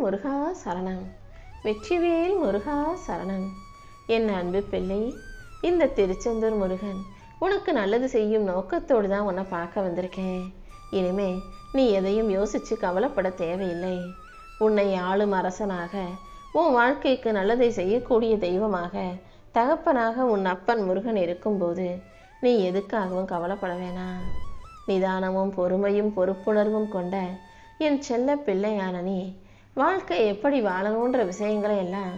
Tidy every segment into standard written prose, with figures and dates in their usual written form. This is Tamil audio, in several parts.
முருகா சரணம். வெற்றிவேல் முருகா சரணம். என் அன்பு பிள்ளை, இந்த திருச்செந்தூர் முருகன் உனக்கு நல்லது செய்யும் நோக்கத்தோடு தான் உன்னை பார்க்க வந்திருக்கேன். இனிமே நீ எதையும் யோசித்து கவலைப்பட தேவையில்லை. உன்னை ஆளும் அரசனாக, உன் வாழ்க்கைக்கு நல்லதை செய்யக்கூடிய தெய்வமாக, தகப்பனாக உன் அப்பன் முருகன் இருக்கும்போது நீ எதுக்காகவும் கவலைப்பட வேணாம். நிதானமும் பொறுமையும் பொறுப்புணர்வும் கொண்ட என் செல்ல பிள்ளையான நீ வாழ்க்கை எப்படி வாழணுன்ற விஷயங்களை எல்லாம்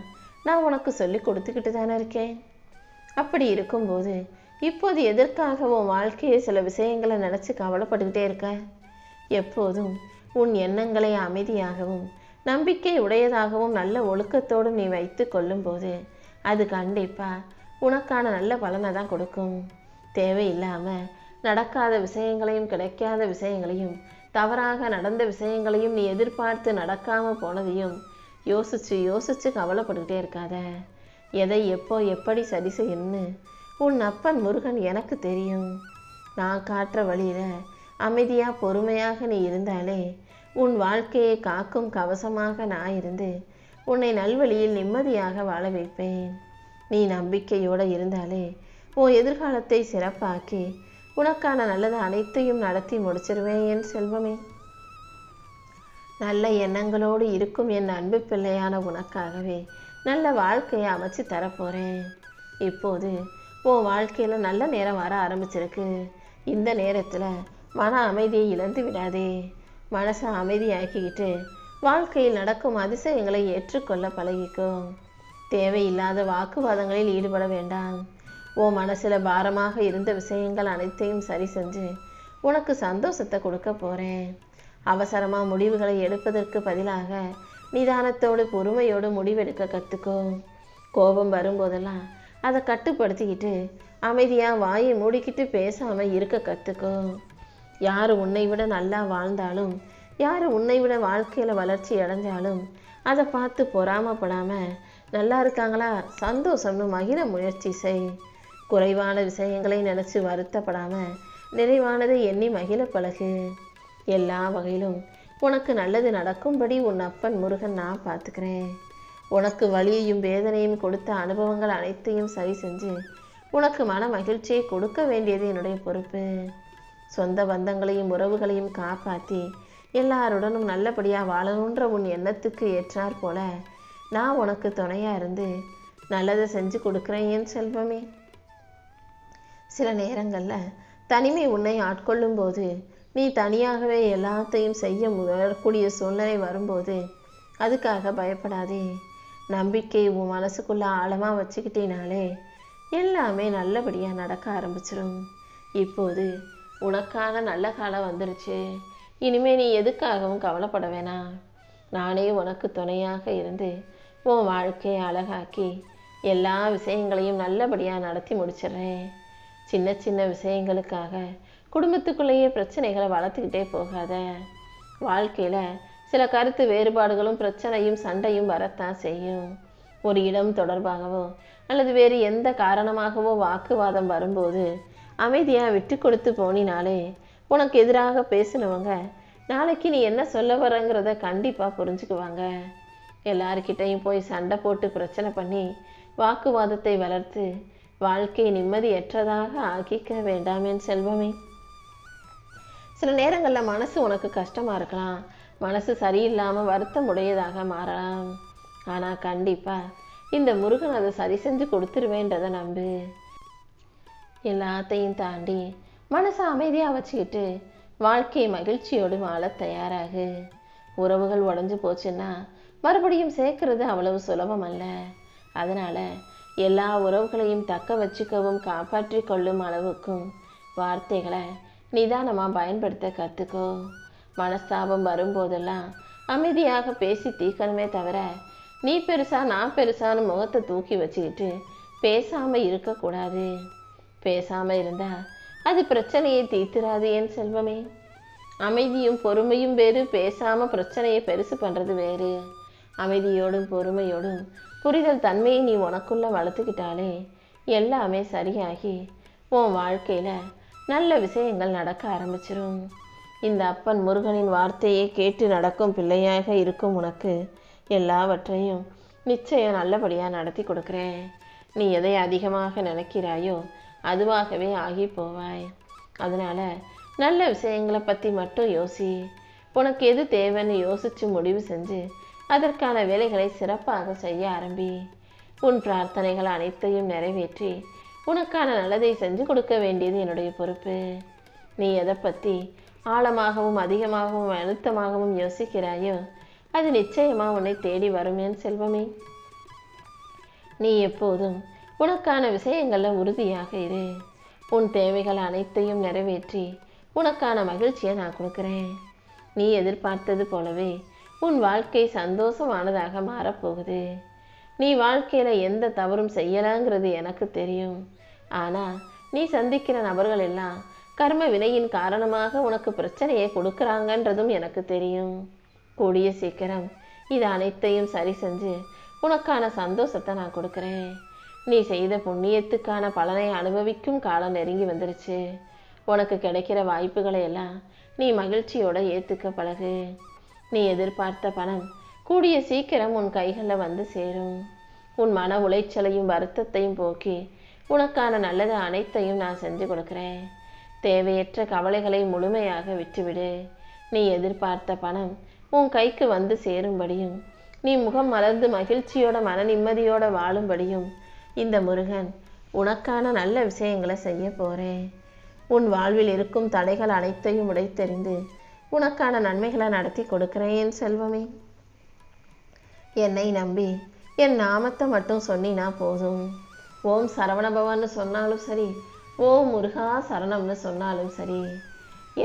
நான் உனக்கு சொல்லி கொடுத்துக்கிட்டு தானே இருக்கேன். அப்படி இருக்கும்போது இப்போது எதற்காக உன் வாழ்க்கையை சில விஷயங்களை நினச்சி கவலைப்பட்டுக்கிட்டே இருக்க? எப்போதும் உன் எண்ணங்களை அமைதியாகவும் நம்பிக்கை உடையதாகவும் நல்ல ஒழுக்கத்தோடு நீ வைத்து கொள்ளும்போது அது கண்டிப்பாக உனக்கான நல்ல பலனை தான் கொடுக்கும். தேவையில்லாமல் நடக்காத விஷயங்களையும் கிடைக்காத விஷயங்களையும் தவறாக நடந்த விஷயங்களையும் நீ எதிர்பார்த்து நடக்காமல் போனதையும் யோசித்து யோசித்து கவலைப்பட்டுக்கிட்டே இருக்காத. எதை எப்போ எப்படி சரி செய்யணும்னு உன் அப்பன் முருகன் எனக்கு தெரியும். நான் காட்டுற வழியில் அமைதியாக பொறுமையாக நீ இருந்தாலே உன் வாழ்க்கையை காக்கும் கவசமாக நான் இருந்து உன்னை நல்வழியில் நிம்மதியாக வாழ வைப்பேன். நீ நம்பிக்கையோடு இருந்தாலே உன் எதிர்காலத்தை சிறப்பாக்கி உனக்கான நல்லது அனைத்தையும் நடத்தி முடிச்சிருவேன் என் செல்வமே. நல்ல எண்ணங்களோடு இருக்கும் என் அன்பு பிள்ளையான உனக்காகவே நல்ல வாழ்க்கையை அமைச்சு தரப்போகிறேன். இப்போது உன் வாழ்க்கையில் நல்ல நேரம் வர ஆரம்பிச்சிருக்கு. இந்த நேரத்தில் மன அமைதியை இழந்து விடாதே. மனசை அமைதியாக்கிக்கிட்டு வாழ்க்கையில் நடக்கும் அதிசயங்களை ஏற்றுக்கொள்ள பழகிக்கும். தேவையில்லாத வாக்குவாதங்களில் ஈடுபட வேண்டாம். உன் மனசில் பாரமாக இருந்த விஷயங்கள் அனைத்தையும் சரி செஞ்சு உனக்கு சந்தோஷத்தை கொடுக்க போகிறேன். அவசரமாக முடிவுகளை எடுப்பதற்கு பதிலாக நிதானத்தோடு பொறுமையோடு முடிவெடுக்க கற்றுக்கோ. கோபம் வரும்போதெல்லாம் அதை கட்டுப்படுத்திக்கிட்டு அமைதியாக வாயை மூடிக்கிட்டு பேசாமல் இருக்க கற்றுக்கோ. யார் உன்னை விட நல்லா வாழ்ந்தாலும், யார் உன்னை விட வாழ்க்கையில் வளர்ச்சி அடைஞ்சாலும் அதை பார்த்து பொறாமப்படாமல் நல்லா இருக்காங்களா சந்தோஷம்னு மகிழ முயற்சி செய். குறைவான விஷயங்களை நினச்சி வருத்தப்படாமல் நிறைவானதை எண்ணி மகிழ பழகு. எல்லா வகையிலும் உனக்கு நல்லது நடக்கும்படி உன் அப்பன் முருகன் நான் பார்த்துக்கிறேன். உனக்கு வலியையும் வேதனையும் கொடுத்த அனுபவங்கள் அனைத்தையும் சரி செஞ்சு உனக்கு மன மகிழ்ச்சியை கொடுக்க வேண்டியது என்னுடைய பொறுப்பு. சொந்த பந்தங்களையும் உறவுகளையும் காப்பாற்றி எல்லாருடனும் நல்லபடியாக வாழணுன்ற உன் எண்ணத்துக்கு ஏற்றாற் போல நான் உனக்கு துணையாக இருந்து நல்லதை செஞ்சு கொடுக்குறேன் என் செல்வமே. சில நேரங்களில் தனிமை உன்னை ஆட்கொள்ளும் போது நீ தனியாகவே எல்லாத்தையும் செய்ய வரக்கூடிய சூழ்நிலை வரும்போது அதுக்காக பயப்படாதே. நம்பிக்கை உன் மனசுக்குள்ளே ஆழமாக வச்சுக்கிட்டினாலே எல்லாமே நல்லபடியாக நடக்க ஆரம்பிச்சிடும். இப்போது உனக்கான நல்ல காலம் வந்துருச்சு. இனிமே நீ எதுக்காகவும் கவலைப்பட வேணாம். நானே உனக்கு துணையாக இருந்து உன் வாழ்க்கையை அழகாக்கி எல்லா விஷயங்களையும் நல்லபடியாக நடத்தி முடிச்சிடுறேன். சின்ன சின்ன விஷயங்களுக்காக குடும்பத்துக்குள்ளேயே பிரச்சனைகளை வளர்த்துக்கிட்டே போகாத. வாழ்க்கையில் சில கருத்து வேறுபாடுகளும் பிரச்சனையும் சண்டையும் வரத்தான் செய்யும். ஒரு இடம் தொடர்பாகவோ அல்லது வேறு எந்த காரணமாகவோ வாக்குவாதம் வரும்போது அமைதியாக விட்டு கொடுத்து போனினாலே உனக்கு எதிராக பேசினவங்க நாளைக்கு நீ என்ன சொல்ல வரங்கிறத கண்டிப்பாக புரிஞ்சுக்குவாங்க. எல்லார்கிட்டையும் போய் சண்டை போட்டு பிரச்சனை பண்ணி வாக்குவாதத்தை வளர்த்து வாழ்க்கையை நிம்மதியற்றதாக ஆக்கிக்க வேண்டாமேன் செல்வமே. சில நேரங்களில் மனசு உனக்கு கஷ்டமாக இருக்கலாம். மனசு சரியில்லாமல் வருத்தம் உடையதாக மாறலாம். ஆனால் கண்டிப்பாக இந்த முருகன் அதை சரி செஞ்சு கொடுத்துருவேன்றதை நம்பு. எல்லாத்தையும் தாண்டி மனசை அமைதியாக வச்சுக்கிட்டு வாழ்க்கையை மகிழ்ச்சியோடு வாழ தயாராகு. உறவுகள் உடஞ்சி போச்சுன்னா மறுபடியும் சேர்க்கறது அவ்வளவு சுலபம் அல்ல. அதனால் எல்லா உறவுகளையும் தக்க வச்சுக்கவும் காப்பாற்றி கொள்ளும் அளவுக்கும் வார்த்தைகளை நிதானமாக பயன்படுத்த கற்றுக்கோ. மனஸ்தாபம் வரும்போதெல்லாம் அமைதியாக பேசி தீர்க்கணுமே தவிர நீ பெருசா நான் பெருசான்னு முகத்தை தூக்கி வச்சுக்கிட்டு பேசாமல் இருக்கக்கூடாது. பேசாமல் இருந்தால் அது பிரச்சனையை தீர்த்துறாது என் செல்வமே. அமைதியும் பொறுமையும் வேறு, பேசாமல் பிரச்சனையை பெருசு பண்ணுறது வேறு. அமைதியோடும் பொறுமையோடும் புரிதல் தன்மையை நீ உனக்குள்ளே வளர்த்துக்கிட்டாலே எல்லாமே சரியாகி உன் வாழ்க்கையில் நல்ல விஷயங்கள் நடக்க ஆரம்பிச்சிடும். இந்த அப்பன் முருகனின் வார்த்தையை கேட்டு நடக்கும் பிள்ளையாக இருக்கும் உனக்கு எல்லாவற்றையும் நிச்சயம் நல்லபடியாக நடத்தி கொடுக்குறேன். நீ எதை அதிகமாக நினைக்கிறாயோ அதுவாகவே ஆகி போவாய். அதனால் நல்ல விஷயங்களை பற்றி மட்டும் யோசி. உனக்கு எது தேவைன்னு யோசித்து முடிவு செஞ்சு அதற்கான வேலைகளை சிறப்பாக செய்ய ஆரம்பி. உன் பிரார்த்தனைகள் அனைத்தையும் நிறைவேற்றி உனக்கான நல்லதை செஞ்சு கொடுக்க வேண்டியது என்னுடைய பொறுப்பு. நீ எதை பற்றி ஆழமாகவும் அதிகமாகவும் அழுத்தமாகவும் யோசிக்கிறாயோ அது நிச்சயமாக உன்னை தேடி வரும் என் செல்வமே. நீ எப்போதும் உனக்கான விஷயங்களில் உறுதியாக இரு. உன் தேவைகள் அனைத்தையும் நிறைவேற்றி உனக்கான மகிழ்ச்சியை நான் கொடுக்குறேன். நீ எதிர்பார்த்தது போலவே உன் வாழ்க்கை சந்தோஷமானதாக மாறப்போகுது. நீ வாழ்க்கையில் எந்த தவறும் செய்யலாங்கிறது எனக்கு தெரியும். ஆனால் நீ சந்திக்கிற நபர்கள் எல்லாம் கர்ம வினையின் காரணமாக உனக்கு பிரச்சனையை கொடுக்குறாங்கன்றதும் எனக்கு தெரியும். கூடிய சீக்கிரம் இது அனைத்தையும் சரி செஞ்சு உனக்கான சந்தோஷத்தை நான் கொடுக்குறேன். நீ செய்த புண்ணியத்துக்கான பலனை அனுபவிக்கும் காலம் நெருங்கி வந்துருச்சு. உனக்கு கிடைக்கிற வாய்ப்புகளை எல்லாம் நீ மகிழ்ச்சியோடு ஏற்றுக்க பழகு. நீ எதிர்பார்த்த பணம் கூடிய சீக்கிரம் உன் கைகளில் வந்து சேரும். உன் மன உளைச்சலையும் வருத்தத்தையும் போக்கி உனக்கான நல்லது அனைத்தையும் நான் செஞ்சு கொடுக்குறேன். தேவையற்ற கவலைகளை முழுமையாக விட்டுவிடு. நீ எதிர்பார்த்த பணம் உன் கைக்கு வந்து சேரும்படியும் நீ முகம் மலர்ந்து மகிழ்ச்சியோட மன நிம்மதியோட வாழும்படியும் இந்த முருகன் உனக்கான நல்ல விஷயங்களை செய்ய போகிறேன். உன் வாழ்வில் இருக்கும் தடைகள் அனைத்தையும் உடைத்தெறிந்து உனக்கான நன்மைகளை நடத்தி கொடுக்குறேன் என் செல்வமே. என்னை நம்பி என் நாமத்தை மட்டும் சொன்னினா போதும். ஓம் சரவணபவன்னு சொன்னாலும் சரி, ஓம் முருகா சரணம்னு சொன்னாலும் சரி,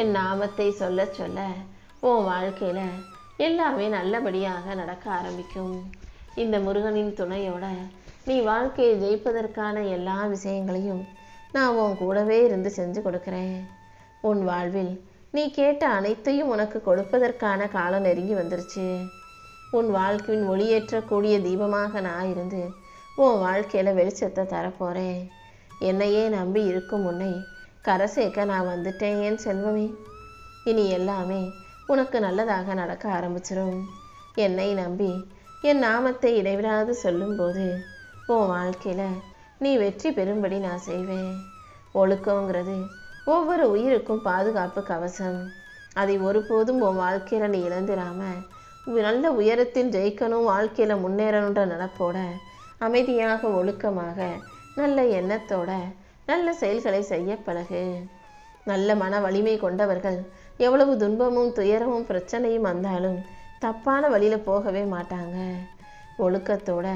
என் நாமத்தை சொல்ல சொல்ல உன் வாழ்க்கையில் எல்லாமே நல்லபடியாக நடக்க ஆரம்பிக்கும். இந்த முருகனின் துணையோட நீ வாழ்க்கையை ஜெயிப்பதற்கான எல்லா விஷயங்களையும் நான் உன் கூடவே இருந்து செஞ்சு கொடுக்குறேன். உன் வாழ்வில் நீ கேட்ட அனைத்தையும் உனக்கு கொடுப்பதற்கான காலம் நெருங்கி வந்துருச்சு. உன் வாழ்க்கையின் ஒளியேற்றக்கூடிய தீபமாக நான் இருந்து உன் வாழ்க்கையில் வெளிச்சத்தை தரப்போகிறேன். என்னையே நம்பி இருக்கும் உன்னை கரை சேர்க்க நான் வந்துட்டேன் என் செல்வமே. இனி எல்லாமே உனக்கு நல்லதாக நடக்க ஆரம்பிச்சிடும். என்னை நம்பி என் நாமத்தை இடைவிடாது சொல்லும்போது உன் வாழ்க்கையில் நீ வெற்றி பெறும்படி நான் செய்வேன். ஒழுக்கங்கிறது ஒவ்வொரு உயிருக்கும் பாதுகாப்பு கவசம். அதை ஒருபோதும் உன் வாழ்க்கையில் நீ இழந்துடாம நல்ல உயரத்தில் ஜெயிக்கணும், வாழ்க்கையில் முன்னேறணுன்ற நினைப்போட அமைதியாக ஒழுக்கமாக நல்ல எண்ணத்தோட நல்ல செயல்களை செய்ய பழகு. நல்ல மன வலிமை கொண்டவர்கள் எவ்வளவு துன்பமும் துயரமும் பிரச்சனையும் வந்தாலும் தப்பான வழியில் போகவே மாட்டாங்க. ஒழுக்கத்தோட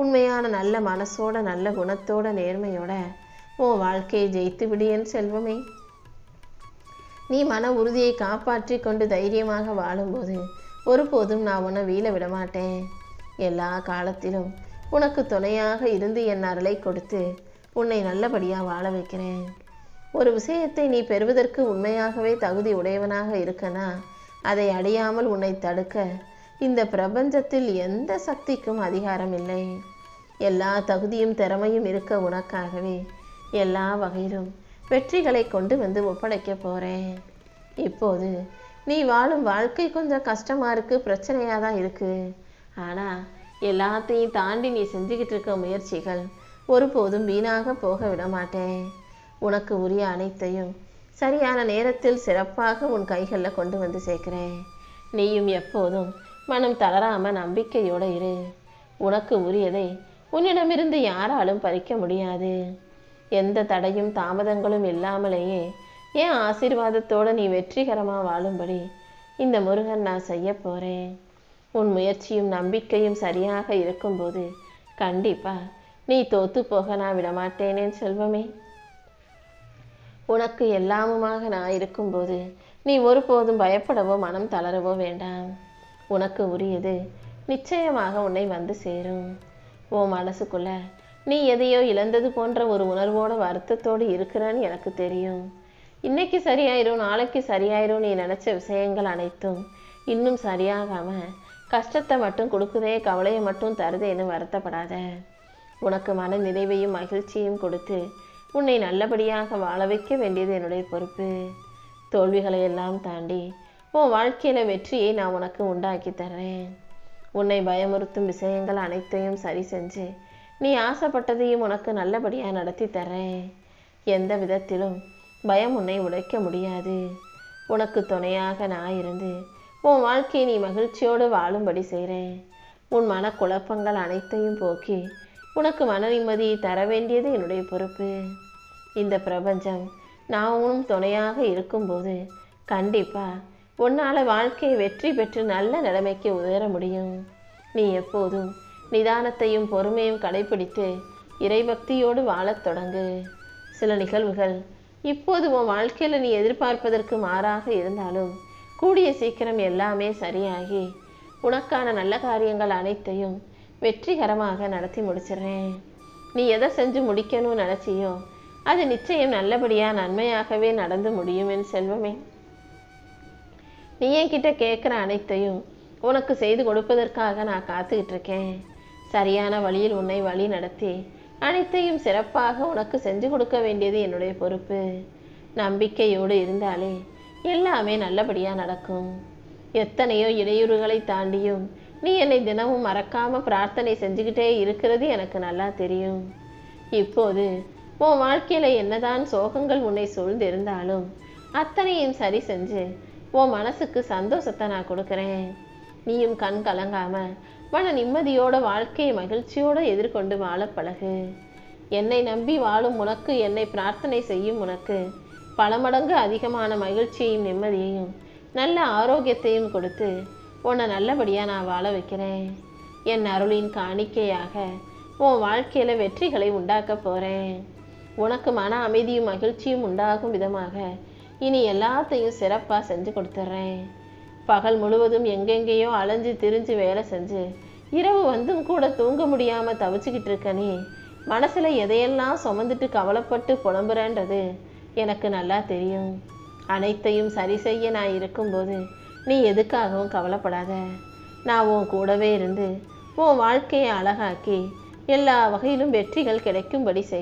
உண்மையான நல்ல மனசோட நல்ல குணத்தோட நேர்மையோட உன் வாழ்க்கையை ஜெயித்து விடு என் செல்வமே. நீ மன உறுதியை காப்பாற்றி கொண்டு தைரியமாக வாழும்போது ஒருபோதும் நான் உன்னை வீழ விட மாட்டேன். எல்லா காலத்திலும் உனக்கு துணையாக இருந்து என் அருளை கொடுத்து உன்னை நல்லபடியாக வாழ வைக்கிறேன். ஒரு விஷயத்தை நீ பெறுவதற்கு உண்மையாகவே தகுதி உடையவனாக இருக்கனா அதை அடையாமல் உன்னை தடுக்க இந்த பிரபஞ்சத்தில் எந்த சக்திக்கும் அதிகாரம் இல்லை. எல்லா தகுதியும் திறமையும் இருக்க உனக்காகவே எல்லா வகையிலும் வெற்றிகளை கொண்டு வந்து ஒப்படைக்க போகிறேன். இப்போது நீ வாழும் வாழ்க்கை கொஞ்சம் கஷ்டமாக இருக்குது, பிரச்சனையாக தான் இருக்குது. ஆனால் எல்லாத்தையும் தாண்டி நீ செஞ்சுக்கிட்டு இருக்க முயற்சிகள் ஒருபோதும் வீணாக போக விட மாட்டேன். உனக்கு உரிய அனைத்தையும் சரியான நேரத்தில் சிறப்பாக உன் கைகளில் கொண்டு வந்து சேர்க்கிறேன். நீயும் எப்போதும் மனம் தளராமல் நம்பிக்கையோடு இரு. உனக்கு உரியதை உன்னிடமிருந்து யாராலும் பறிக்க முடியாது. எந்த தடையும் தாமதங்களும் இல்லாமலேயே என் ஆசீர்வாதத்தோடு நீ வெற்றிகரமாக வாழும்படி இந்த முருகன் நான் செய்ய போகிறேன். உன் முயற்சியும் நம்பிக்கையும் சரியாக இருக்கும்போது கண்டிப்பாக நீ தோத்து போக நான் விடமாட்டேனேன் செல்வமே. உனக்கு எல்லாமுமாக நான் இருக்கும்போது நீ ஒருபோதும் பயப்படவோ மனம் தளரவோ வேண்டாம். உனக்கு உரியது நிச்சயமாக உன்னை வந்து சேரும். உன் மனசுக்குள்ள நீ எதையோ இழந்தது போன்ற ஒரு உணர்வோட வருத்தத்தோடு இருக்கிறன்னு எனக்கு தெரியும். இன்னைக்கு சரியாயிரும், நாளைக்கு சரியாயிரும் நீ நினச்ச விஷயங்கள் அனைத்தும் இன்னும் சரியாகாமல் கஷ்டத்தை மட்டும் கொடுக்குதே, கவலையை மட்டும் தருதேன்னு வருத்தப்படாத. உனக்கு மன நிறைவையும் மகிழ்ச்சியும் கொடுத்து உன்னை நல்லபடியாக வாழ வைக்க வேண்டியது என்னுடைய பொறுப்பு. தோல்விகளை எல்லாம் தாண்டி உன் வாழ்க்கையில் வெற்றியை நான் உனக்கு உண்டாக்கி தர்றேன். உன்னை பயமுறுத்தும் விஷயங்கள் அனைத்தையும் சரி செஞ்சு நீ ஆசைப்பட்டதையும் உனக்கு நல்லபடியாக நடத்தி தர்றேன். எந்த விதத்திலும் பயம் உன்னை உடைக்க முடியாது. உனக்கு துணையாக நான் இருந்து உன் வாழ்க்கையை நீ மகிழ்ச்சியோடு வாழும்படி செய்கிறேன். உன் மனக்குழப்பங்கள் அனைத்தையும் போக்கி உனக்கு மன நிம்மதியை தர வேண்டியது என்னுடைய பொறுப்பு. இந்த பிரபஞ்சம் நான் துணையாக இருக்கும்போது கண்டிப்பாக உன்னால் வாழ்க்கையை வெற்றி பெற்று நல்ல நிலைமைக்கு உயர முடியும். நீ எப்போதும் நிதானத்தையும் பொறுமையும் கடைபிடித்து இறைபக்தியோடு வாழத் தொடங்கு. சில நிகழ்வுகள் இப்போது உன் வாழ்க்கையில் நீ எதிர்பார்ப்பதற்கு மாறாக இருந்தாலும் கூடிய சீக்கிரம் எல்லாமே சரியாகி உனக்கான நல்ல காரியங்கள் அனைத்தையும் வெற்றிகரமாக நடத்தி முடிச்சிடுறேன். நீ எதை செஞ்சு முடிக்கணும்னு நினச்சியோ அது நிச்சயம் நல்லபடியாக நன்மையாகவே நடந்து முடியும் என் செல்வமே. நீ என்கிட்ட கேட்குற அனைத்தையும் உனக்கு செய்து கொடுப்பதற்காக நான் காத்துக்கிட்டு இருக்கேன். சரியான வழியில் உன்னை வழி நடத்தி அனைத்தையும் சிறப்பாக உனக்கு செஞ்சு கொடுக்க வேண்டியது என்னுடைய பொறுப்பு. நம்பிக்கையோடு இருந்தாலே எல்லாமே நல்லபடியாக நடக்கும். எத்தனையோ இடையூறுகளை தாண்டியும் நீ என்னை தினமும் மறக்காம பிரார்த்தனை செஞ்சுக்கிட்டே இருக்கிறது எனக்கு நல்லா தெரியும். இப்போது உன் வாழ்க்கையில என்னதான் சோகங்கள் உன்னை சூழ்ந்திருந்தாலும் அத்தனையும் சரி செஞ்சு உன் மனசுக்கு சந்தோஷத்தை நான் கொடுக்குறேன். நீயும் கண் கலங்காம மன நிம்மதியோட வாழ்க்கையை மகிழ்ச்சியோடு எதிர்கொண்டு வாழ பழகு. என்னை நம்பி வாழும் உனக்கு, என்னை பிரார்த்தனை செய்யும் உனக்கு பல மடங்கு அதிகமான மகிழ்ச்சியையும் நிம்மதியையும் நல்ல ஆரோக்கியத்தையும் கொடுத்து உன்னை நல்லபடியாக நான் வாழ வைக்கிறேன். என் அருளின் காணிக்கையாக உன் வாழ்க்கையில் வெற்றிகளை உண்டாக்க போகிறேன். உனக்கு மன அமைதியும் மகிழ்ச்சியும் உண்டாகும் விதமாக இனி எல்லாத்தையும் சிறப்பாக செஞ்சு கொடுத்துட்றேன். பகல் முழுவதும் எங்கெங்கேயோ அலைஞ்சு திரிஞ்சு வேலை செஞ்சு இரவு வந்தும் கூட தூங்க முடியாமல் தவிச்சுக்கிட்டு இருக்க நீ மனசில் எதையெல்லாம் சுமந்துட்டு கவலைப்பட்டு புலம்புறேன்றது எனக்கு நல்லா தெரியும். அனைத்தையும் சரி செய்ய நான் இருக்கும்போது நீ எதுக்காகவும் கவலைப்படாத. நான் உன் கூடவே இருந்து உன் வாழ்க்கையை அழகாக்கி எல்லா வகையிலும் வெற்றிகள் கிடைக்கும்படி செய்வேன்.